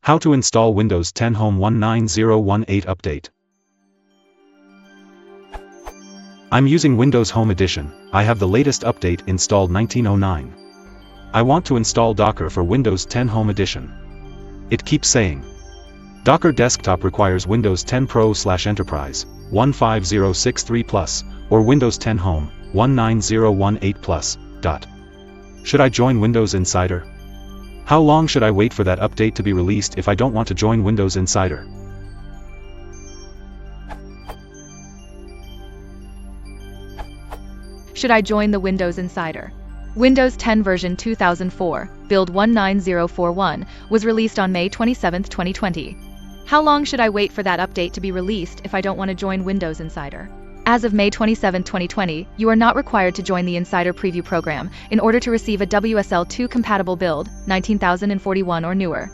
How to install Windows 10 Home 19018 update. I'm using Windows Home Edition. I have the latest update installed 1909. I want to install Docker for Windows 10 Home Edition. It keeps saying Docker Desktop requires Windows 10 Pro/Enterprise 15063 Plus or Windows 10 Home 19018 Plus. Should I join Windows Insider? How long should I wait for that update to be released if I don't want to join Windows Insider? Should I join the Windows Insider? Windows 10 version 2004, build 19041, was released on May 27, 2020. How long should I wait for that update to be released if I don't want to join Windows Insider? As of May 27, 2020, you are not required to join the Insider Preview program in order to receive a WSL2 compatible build, 19041 or newer.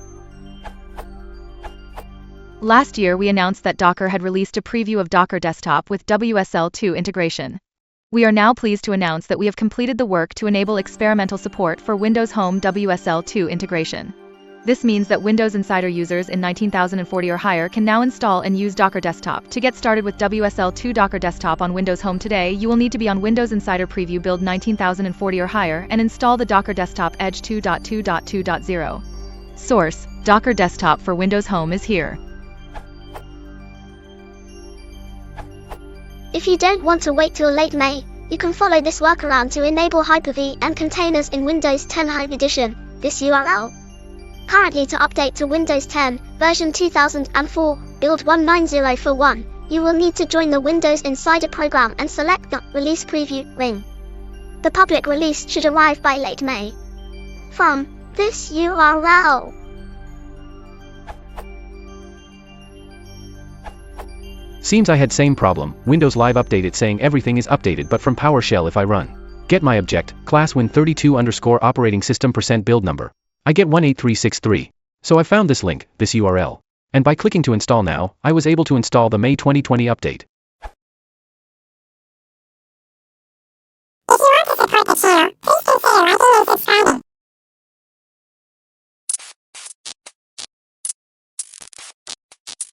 Last year we announced that Docker had released a preview of Docker Desktop with WSL2 integration. We are now pleased to announce that we have completed the work to enable experimental support for Windows Home WSL2 integration. This means that Windows Insider users in 19040 or higher can now install and use Docker Desktop. To get started with WSL2 Docker Desktop on Windows Home today, you will need to be on Windows Insider Preview build 19040 or higher and install the Docker Desktop Edge 2.2.2.0. Source: Docker Desktop for Windows Home is here. If you don't want to wait till late May, you can follow this workaround to enable Hyper-V and containers in Windows 10 Home Edition. This URL. Currently, to update to Windows 10, version 2004, build 19041, you will need to join the Windows Insider program and select the Release Preview ring. The public release should arrive by late May. From this URL. Seems I had same problem. Windows Live update it saying everything is updated but from PowerShell if I run get my object class win32 operating system %build number. I get 18363. So I found this link, this URL. And by clicking to install now, I was able to install the May 2020 update. If you want to support the channel, please consider liking and subscribing.